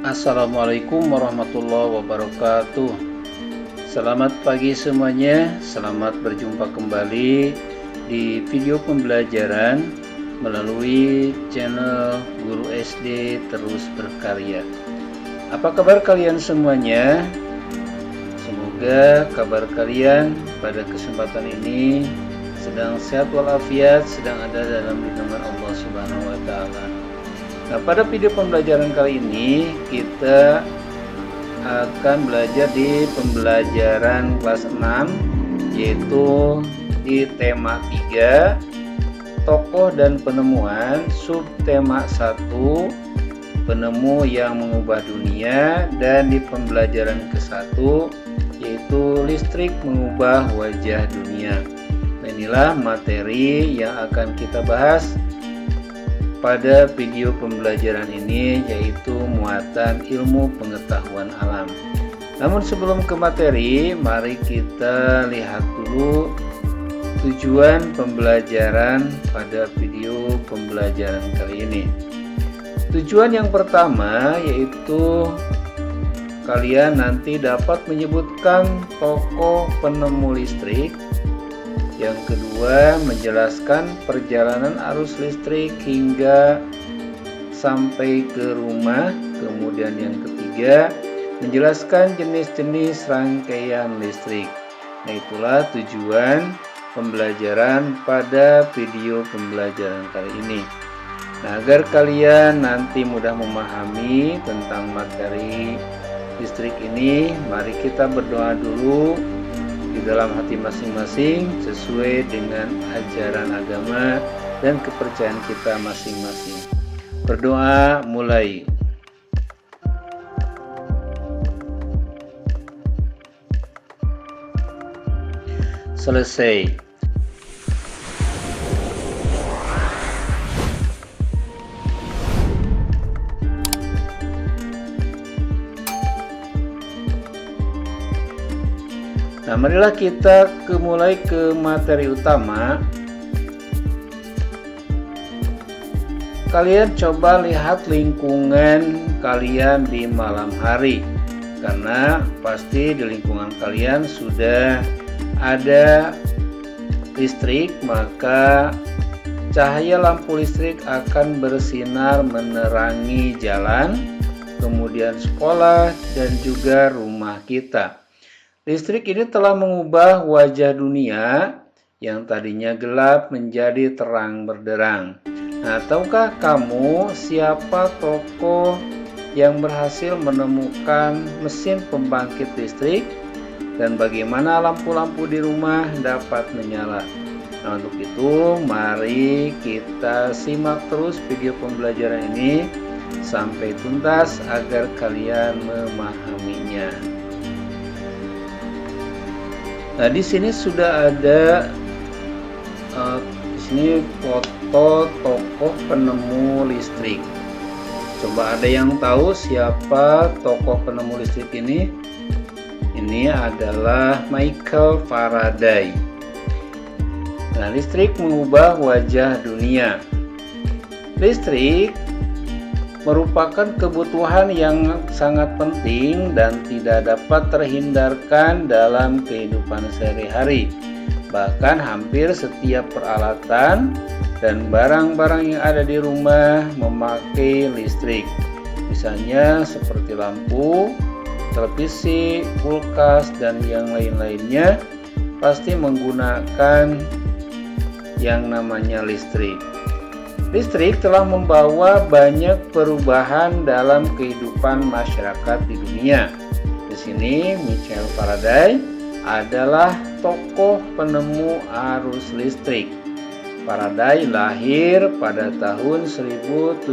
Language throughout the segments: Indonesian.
Assalamualaikum warahmatullahi wabarakatuh. Selamat pagi semuanya. Selamat berjumpa kembali di video pembelajaran melalui channel Guru SD Terus Berkarya. Apa kabar kalian semuanya? Semoga kabar kalian pada kesempatan ini sedang sehat walafiat, sedang ada dalam lindungan Allah Subhanahu wa taala. Nah, pada video pembelajaran kali ini kita akan belajar di pembelajaran kelas 6, yaitu di tema 3 tokoh dan penemuan, subtema 1 penemu yang mengubah dunia, dan di pembelajaran ke-1 yaitu listrik mengubah wajah dunia. Nah, inilah materi yang akan kita bahas pada video pembelajaran ini, yaitu muatan ilmu pengetahuan alam. Namun sebelum ke materi, mari kita lihat dulu tujuan pembelajaran pada video pembelajaran kali ini. Tujuan yang pertama yaitu kalian nanti dapat menyebutkan tokoh penemu listrik. Yang kedua, menjelaskan perjalanan arus listrik hingga sampai ke rumah. Kemudian yang ketiga, menjelaskan jenis-jenis rangkaian listrik. Nah, itulah tujuan pembelajaran pada video pembelajaran kali ini. Nah, agar kalian nanti mudah memahami tentang materi listrik ini, mari kita berdoa dulu di dalam hati masing-masing sesuai dengan ajaran agama dan kepercayaan kita masing-masing. Berdoa mulai. Selesai. Nah, marilah kita mulai ke materi utama. Kalian coba lihat lingkungan kalian di malam hari, karena pasti di lingkungan kalian sudah ada listrik, maka cahaya lampu listrik akan bersinar menerangi jalan, kemudian sekolah, dan juga rumah kita. Listrik ini telah mengubah wajah dunia yang tadinya gelap menjadi terang benderang. Nah, tahukah kamu siapa tokoh yang berhasil menemukan mesin pembangkit listrik dan bagaimana lampu-lampu di rumah dapat menyala? Nah, untuk itu mari kita simak terus video pembelajaran ini sampai tuntas agar kalian memahaminya. Nah, di sini sudah ada di sini foto tokoh penemu listrik. Coba ada yang tahu siapa tokoh penemu listrik ini? Ini adalah Michael Faraday. Nah, listrik mengubah wajah dunia. Listrik merupakan kebutuhan yang sangat penting dan tidak dapat terhindarkan dalam kehidupan sehari-hari. Bahkan hampir setiap peralatan dan barang-barang yang ada di rumah memakai listrik. Misalnya seperti lampu, televisi, kulkas, dan yang lain-lainnya pasti menggunakan yang namanya listrik. Listrik telah membawa banyak perubahan dalam kehidupan masyarakat di dunia. Di sini Michael Faraday adalah tokoh penemu arus listrik. Faraday lahir pada tahun 1791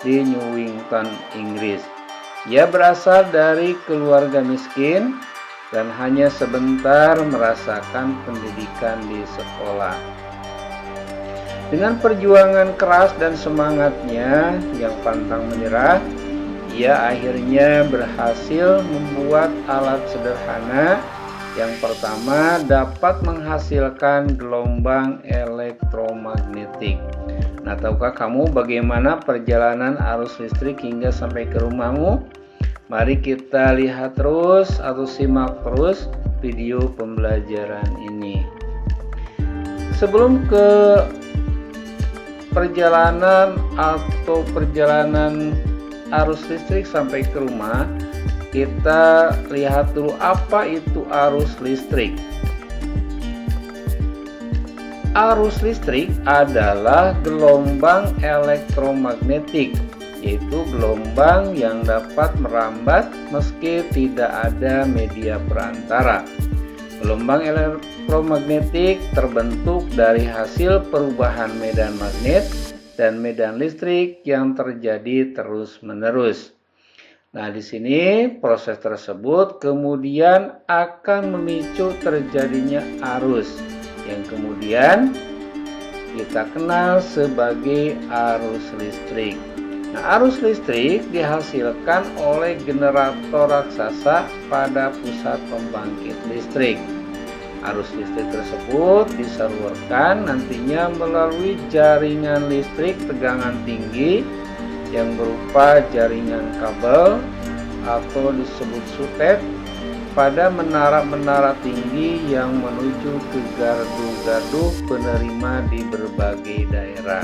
di Newington, Inggris. Ia berasal dari keluarga miskin dan hanya sebentar merasakan pendidikan di sekolah. Dengan perjuangan keras dan semangatnya yang pantang menyerah, ia akhirnya berhasil membuat alat sederhana yang pertama dapat menghasilkan gelombang elektromagnetik. Nah, tahukah kamu bagaimana perjalanan arus listrik hingga sampai ke rumahmu? Mari kita lihat terus atau simak terus video pembelajaran ini. Sebelum ke perjalanan arus listrik sampai ke rumah, kita lihat dulu apa itu arus listrik. Arus listrik adalah gelombang elektromagnetik, yaitu gelombang yang dapat merambat meski tidak ada media perantara. Gelombang elektromagnetik terbentuk dari hasil perubahan medan magnet dan medan listrik yang terjadi terus-menerus. Nah, di sini proses tersebut kemudian akan memicu terjadinya arus yang kemudian kita kenal sebagai arus listrik. Nah, arus listrik dihasilkan oleh generator raksasa pada pusat pembangkit listrik. Arus listrik tersebut disalurkan nantinya melalui jaringan listrik tegangan tinggi yang berupa jaringan kabel atau disebut sutet pada menara-menara tinggi yang menuju ke gardu-gardu penerima di berbagai daerah.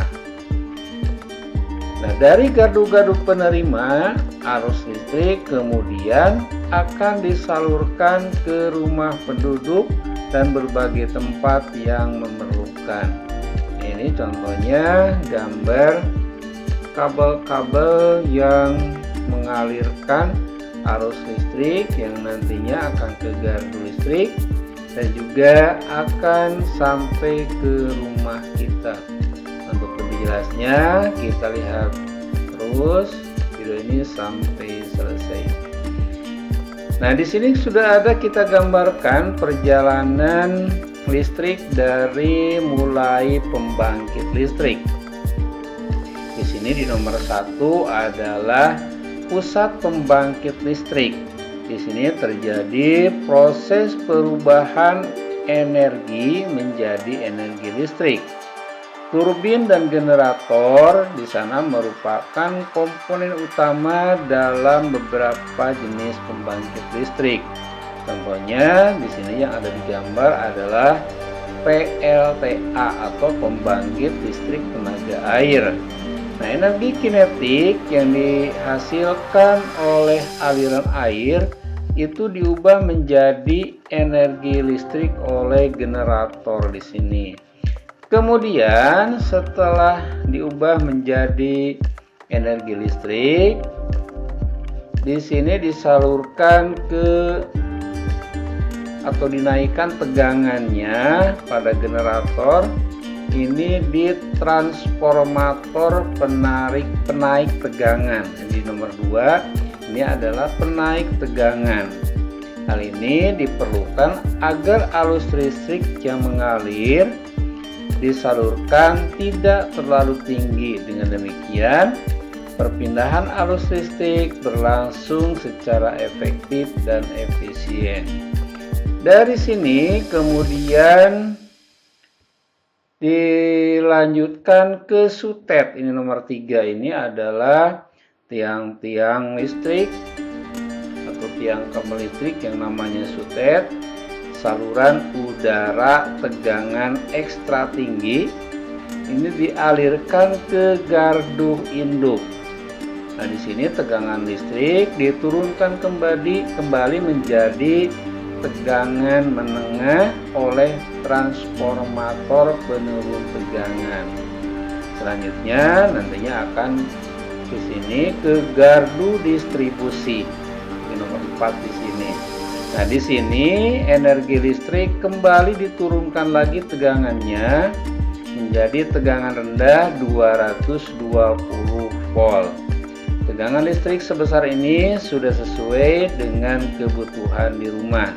Nah, dari gardu-gardu penerima, arus listrik kemudian akan disalurkan ke rumah penduduk dan berbagai tempat yang memerlukan. Ini contohnya gambar kabel-kabel yang mengalirkan arus listrik yang nantinya akan ke gardu listrik dan juga akan sampai ke rumah kita. Untuk lebih jelasnya kita lihat terus video ini sampai selesai. Nah, di sini sudah ada kita gambarkan perjalanan listrik dari mulai pembangkit listrik. Di sini di nomor 1 adalah pusat pembangkit listrik. Di sini terjadi proses perubahan energi menjadi energi listrik. Turbin dan generator di sana merupakan komponen utama dalam beberapa jenis pembangkit listrik. Contohnya di sini yang ada di gambar adalah PLTA atau pembangkit listrik tenaga air. Nah, energi kinetik yang dihasilkan oleh aliran air itu diubah menjadi energi listrik oleh generator di sini. Kemudian setelah diubah menjadi energi listrik, di sini disalurkan ke atau dinaikkan tegangannya pada generator. Ini di transformator penaik tegangan. Di nomor 2 ini adalah penaik tegangan. Hal ini diperlukan agar arus listrik yang mengalir disalurkan tidak terlalu tinggi. Dengan demikian, perpindahan arus listrik berlangsung secara efektif dan efisien. Dari sini kemudian dilanjutkan ke sutet. Ini nomor 3, ini adalah tiang-tiang listrik atau tiang kabel listrik yang namanya sutet, saluran udara tegangan ekstra tinggi. Ini dialirkan ke gardu induk. Nah, di sini tegangan listrik diturunkan kembali menjadi tegangan menengah oleh transformator penurun tegangan. Selanjutnya nantinya akan ke sini ke gardu distribusi. Ini nomor 4 di sini. Nah, di sini energi listrik kembali diturunkan lagi tegangannya menjadi tegangan rendah 220 volt. Tegangan listrik sebesar ini sudah sesuai dengan kebutuhan di rumah.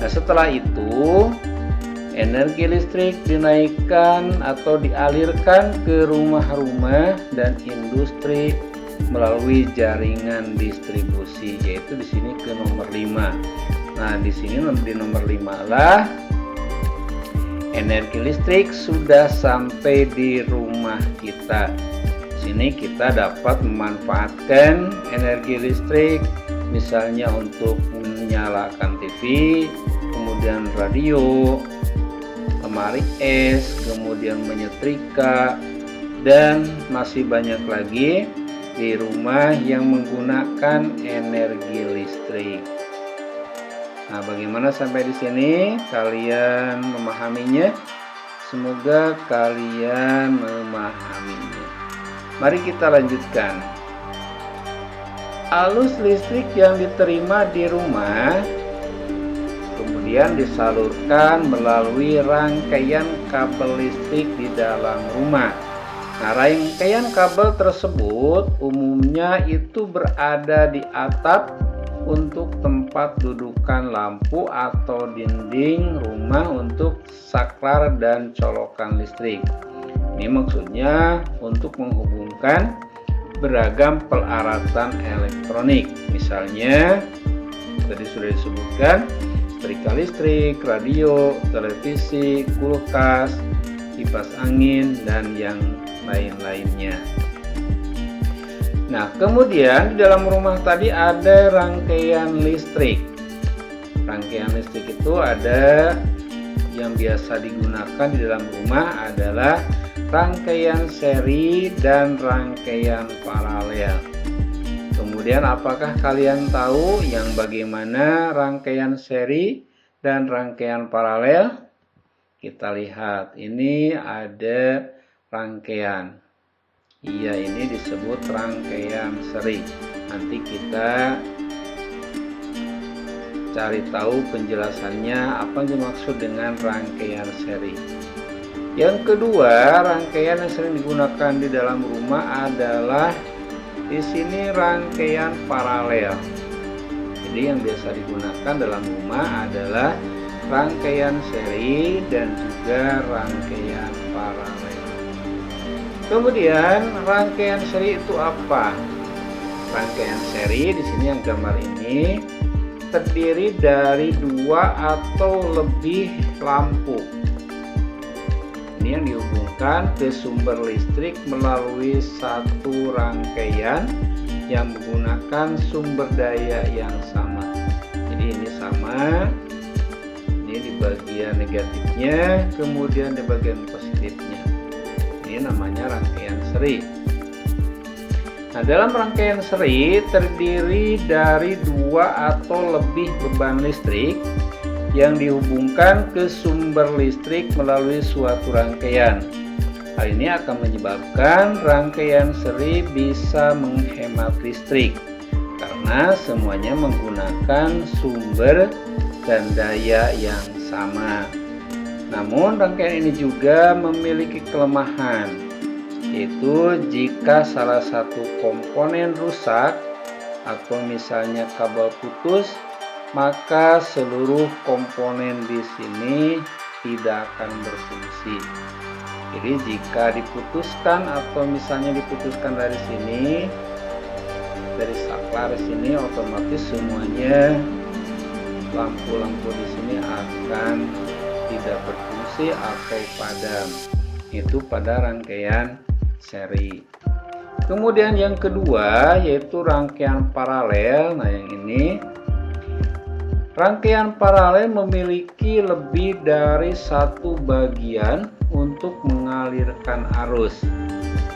Nah, setelah itu energi listrik dinaikkan atau dialirkan ke rumah-rumah dan industri melalui jaringan distribusi, yaitu di sini ke nomor 5. Nah, di sini di nomor 5 lah energi listrik sudah sampai di rumah kita. Sini kita dapat memanfaatkan energi listrik misalnya untuk menyalakan TV, kemudian radio, lemari es, kemudian menyetrika, dan masih banyak lagi di rumah yang menggunakan energi listrik. Nah, bagaimana sampai di sini kalian memahaminya? Semoga kalian memahaminya. Mari kita lanjutkan. Arus listrik yang diterima di rumah kemudian disalurkan melalui rangkaian kabel listrik di dalam rumah. Nah, rangkaian kabel tersebut umumnya itu berada di atap untuk tempat dudukan lampu atau dinding rumah untuk saklar dan colokan listrik. Ini maksudnya untuk menghubungkan beragam peralatan elektronik. Misalnya tadi sudah disebutkan setrika listrik, radio, televisi, kulkas, kipas angin, dan yang lain-lainnya. Nah, kemudian di dalam rumah tadi ada rangkaian listrik. Rangkaian listrik itu ada yang biasa digunakan di dalam rumah adalah rangkaian seri dan rangkaian paralel. Kemudian apakah kalian tahu yang bagaimana rangkaian seri dan rangkaian paralel? Kita lihat, ini ada rangkaian. Iya, ini disebut rangkaian seri. Nanti kita cari tahu penjelasannya apa yang dimaksud dengan rangkaian seri. Yang kedua, rangkaian yang sering digunakan di dalam rumah adalah di sini rangkaian paralel. Jadi yang biasa digunakan dalam rumah adalah rangkaian seri dan juga rangkaian paralel. Kemudian rangkaian seri itu apa? Rangkaian seri di sini yang gambar ini terdiri dari 2 atau lebih lampu. Ini yang dihubungkan ke sumber listrik melalui satu rangkaian yang menggunakan sumber daya yang sama. Jadi ini sama. Ini di bagian negatifnya, kemudian di bagian positifnya. Ini namanya rangkaian seri. Nah, dalam rangkaian seri terdiri dari 2 atau lebih beban listrik yang dihubungkan ke sumber listrik melalui suatu rangkaian. Hal ini akan menyebabkan rangkaian seri bisa menghemat listrik karena semuanya menggunakan sumber dan daya yang sama. Namun rangkaian ini juga memiliki kelemahan, yaitu jika salah satu komponen rusak atau misalnya kabel putus, maka seluruh komponen di sini tidak akan berfungsi. Jadi jika diputuskan atau misalnya diputuskan dari sini, dari saklar sini, otomatis semuanya lampu-lampu di sini akan tidak berfungsi atau padam. Itu pada rangkaian seri. Kemudian yang kedua yaitu rangkaian paralel. Nah, yang ini rangkaian paralel memiliki lebih dari satu bagian untuk mengalirkan arus.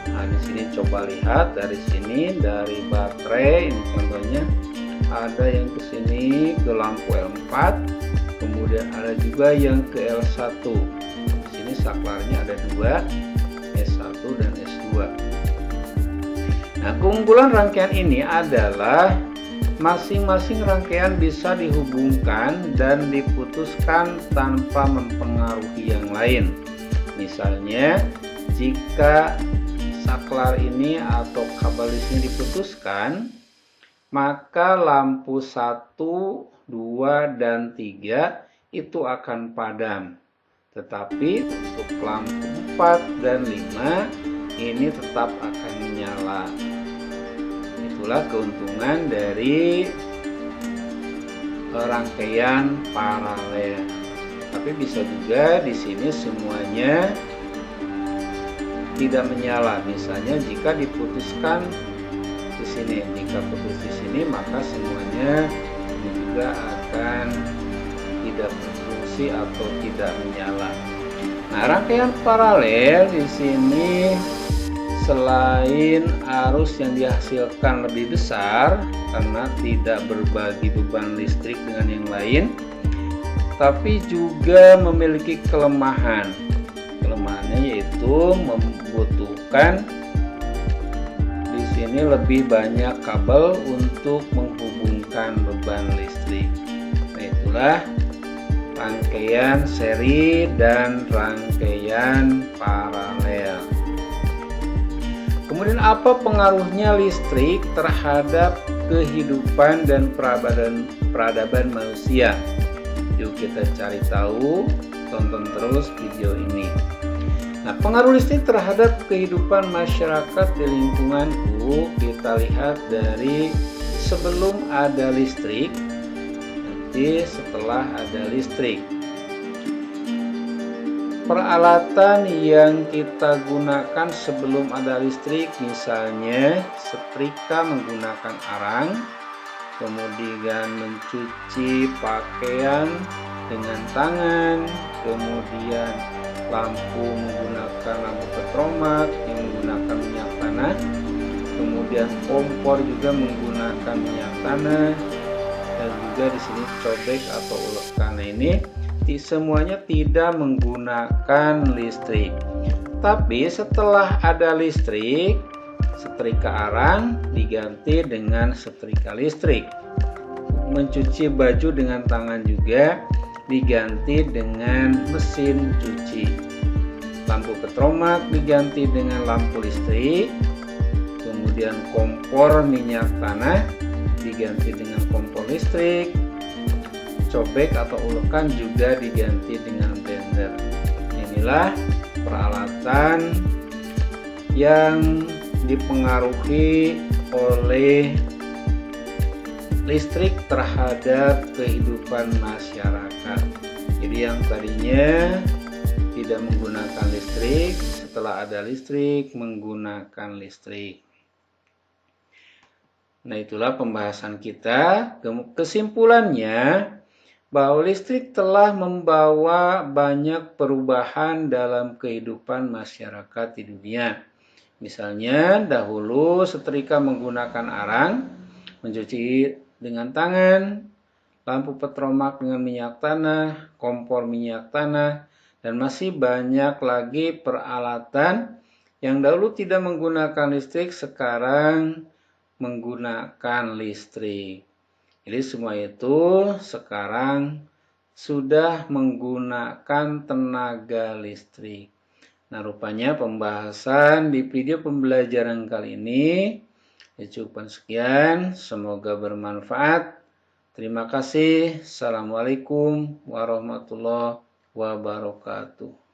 Nah, di sini coba lihat dari sini, dari baterai ini contohnya ada yang ke sini ke lampu L4, kemudian ada juga yang ke L1. Di sini saklarnya ada 2, S1 dan S2. Nah, keunggulan rangkaian ini adalah masing-masing rangkaian bisa dihubungkan dan diputuskan tanpa mempengaruhi yang lain. Misalnya, jika saklar ini atau kabel listrik diputuskan, maka lampu 1, 2, dan 3 itu akan padam. Tetapi untuk lampu 4 dan 5 ini tetap akan menyala. Itulah keuntungan dari rangkaian paralel Tapi bisa juga di sini semuanya tidak menyala. Misalnya jika diputuskan di sini, jika putus di sini, maka semuanya ini juga akan tidak berfungsi atau tidak menyala. Nah, rangkaian paralel di sini selain arus yang dihasilkan lebih besar karena tidak berbagi beban listrik dengan yang lain, tapi juga memiliki kelemahan. Kelemahannya yaitu membutuhkan di sini lebih banyak kabel untuk menghubungkan beban listrik. Nah, itulah rangkaian seri dan rangkaian paralel. Kemudian apa pengaruhnya listrik terhadap kehidupan dan peradaban manusia? Yuk kita cari tahu, tonton terus video ini. Nah, pengaruh listrik terhadap kehidupan masyarakat di lingkunganku kita lihat dari sebelum ada listrik, nanti setelah ada listrik. Peralatan yang kita gunakan sebelum ada listrik, misalnya setrika menggunakan arang, kemudian mencuci pakaian dengan tangan, kemudian lampu menggunakan lampu petromak yang menggunakan minyak tanah, kemudian kompor juga menggunakan minyak tanah, dan juga di sini cobek atau ulekan. Nah, ini semuanya tidak menggunakan listrik. Tapi setelah ada listrik, setrika arang diganti dengan setrika listrik. Mencuci baju dengan tangan juga diganti dengan mesin cuci. Lampu petromak diganti dengan lampu listrik. Kemudian kompor minyak tanah diganti dengan kompor listrik. Cobek atau ulekan juga diganti dengan blender. Inilah peralatan yang dipengaruhi oleh listrik terhadap kehidupan masyarakat. Jadi yang tadinya tidak menggunakan listrik, setelah ada listrik menggunakan listrik. Nah, itulah pembahasan kita. Kesimpulannya bahwa listrik telah membawa banyak perubahan dalam kehidupan masyarakat di dunia. Misalnya dahulu setrika menggunakan arang, mencuci dengan tangan, lampu petromak dengan minyak tanah, kompor minyak tanah, dan masih banyak lagi peralatan yang dahulu tidak menggunakan listrik, sekarang menggunakan listrik. Jadi semua itu sekarang sudah menggunakan tenaga listrik. Nah, rupanya pembahasan di video pembelajaran kali ini cukup sekian. Semoga bermanfaat. Terima kasih. Assalamualaikum warahmatullahi wabarakatuh.